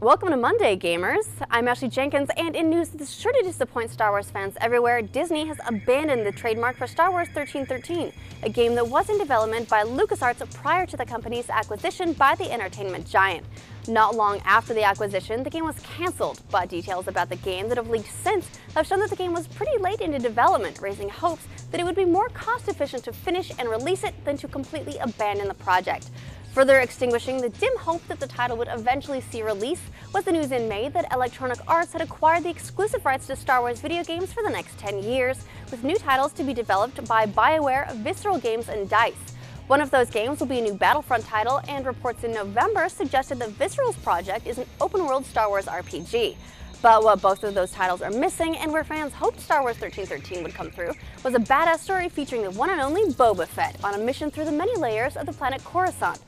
Welcome to Monday, gamers. I'm Ashley Jenkins, and in news that's sure to disappoint Star Wars fans everywhere, Disney has abandoned the trademark for Star Wars 1313, a game that was in development by LucasArts prior to the company's acquisition by the entertainment giant. Not long after the acquisition, the game was cancelled, but details about the game that have leaked since have shown that the game was pretty late into development, raising hopes that it would be more cost-efficient to finish and release it than to completely abandon the project. Further extinguishing the dim hope that the title would eventually see release was the news in May that Electronic Arts had acquired the exclusive rights to Star Wars video games for the next 10 years, with new titles to be developed by BioWare, Visceral Games, and DICE. One of those games will be a new Battlefront title, and reports in November suggested that Visceral's project is an open-world Star Wars RPG. But what both of those titles are missing, and where fans hoped Star Wars 1313 would come through, was a badass story featuring the one and only Boba Fett on a mission through the many layers of the planet Coruscant.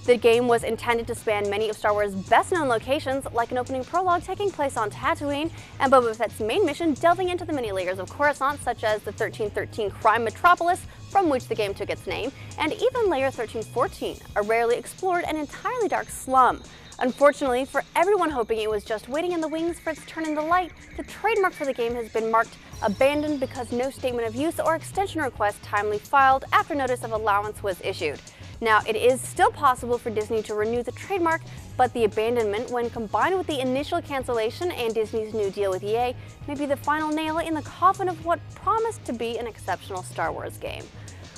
The game was intended to span many of Star Wars' best-known locations, like an opening prologue taking place on Tatooine, and Boba Fett's main mission delving into the many layers of Coruscant, such as the 1313 crime metropolis, from which the game took its name, and even Layer 1314, a rarely explored and entirely dark slum. Unfortunately, for everyone hoping it was just waiting in the wings for its turn in the light, the trademark for the game has been marked abandoned because no statement of use or extension request timely filed after notice of allowance was issued. Now, it is still possible for Disney to renew the trademark, but the abandonment, when combined with the initial cancellation and Disney's new deal with EA, may be the final nail in the coffin of what promised to be an exceptional Star Wars game.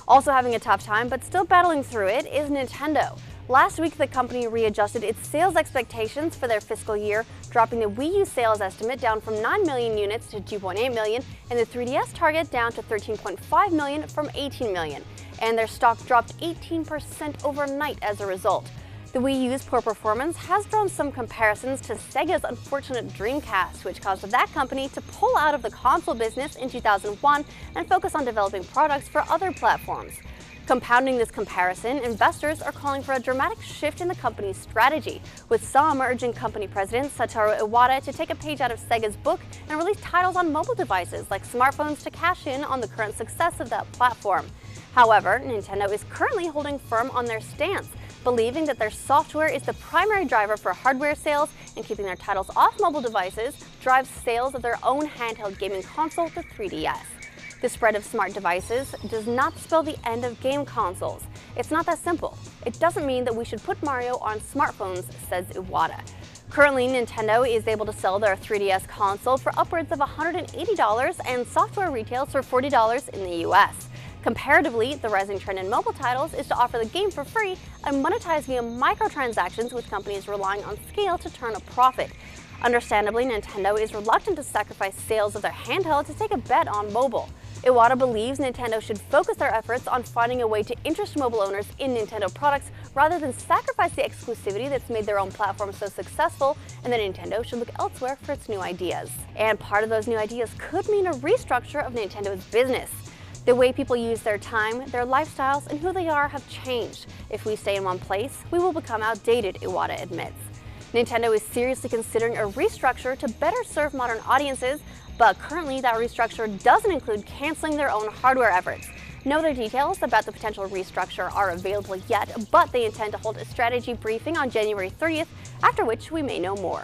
Also having a tough time, but still battling through it, is Nintendo. Last week, the company readjusted its sales expectations for their fiscal year, dropping the Wii U sales estimate down from 9 million units to 2.8 million, and the 3DS target down to 13.5 million from 18 million. And their stock dropped 18% overnight as a result. The Wii U's poor performance has drawn some comparisons to Sega's unfortunate Dreamcast, which caused that company to pull out of the console business in 2001 and focus on developing products for other platforms. Compounding this comparison, investors are calling for a dramatic shift in the company's strategy, with some urging company president Satoru Iwata to take a page out of Sega's book and release titles on mobile devices like smartphones to cash in on the current success of that platform. However, Nintendo is currently holding firm on their stance, believing that their software is the primary driver for hardware sales, and keeping their titles off mobile devices drives sales of their own handheld gaming console, the 3DS. The spread of smart devices does not spell the end of game consoles. It's not that simple. It doesn't mean that we should put Mario on smartphones, says Iwata. Currently, Nintendo is able to sell their 3DS console for upwards of $180, and software retails for $40 in the US. Comparatively, the rising trend in mobile titles is to offer the game for free and monetize via microtransactions, with companies relying on scale to turn a profit. Understandably, Nintendo is reluctant to sacrifice sales of their handheld to take a bet on mobile. Iwata believes Nintendo should focus their efforts on finding a way to interest mobile owners in Nintendo products rather than sacrifice the exclusivity that's made their own platform so successful, and that Nintendo should look elsewhere for its new ideas. And part of those new ideas could mean a restructure of Nintendo's business. The way people use their time, their lifestyles, and who they are have changed. If we stay in one place, we will become outdated, Iwata admits. Nintendo is seriously considering a restructure to better serve modern audiences, but currently that restructure doesn't include canceling their own hardware efforts. No other details about the potential restructure are available yet, but they intend to hold a strategy briefing on January 30th, after which we may know more.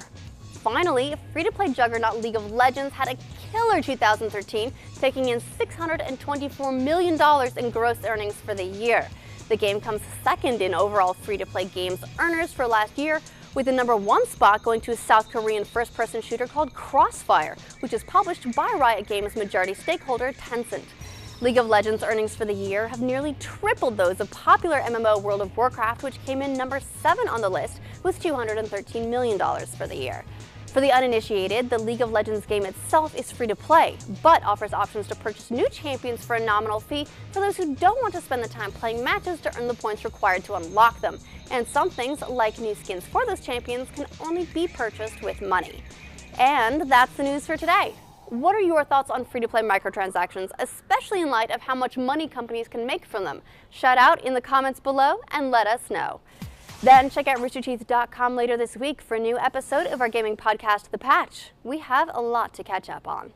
Finally, free-to-play juggernaut League of Legends had a killer 2013, taking in $624 million in gross earnings for the year. The game comes second in overall free-to-play games earners for last year, with the #1 spot going to a South Korean first-person shooter called Crossfire, which is published by Riot Games' majority stakeholder Tencent. League of Legends earnings for the year have nearly tripled those of popular MMO World of Warcraft, which came in #7 on the list with $213 million for the year. For the uninitiated, the League of Legends game itself is free to play, but offers options to purchase new champions for a nominal fee for those who don't want to spend the time playing matches to earn the points required to unlock them. And some things, like new skins for those champions, can only be purchased with money. And that's the news for today. What are your thoughts on free-to-play microtransactions, especially in light of how much money companies can make from them? Shout out in the comments below and let us know. Then check out roosterteeth.com later this week for a new episode of our gaming podcast, The Patch. We have a lot to catch up on.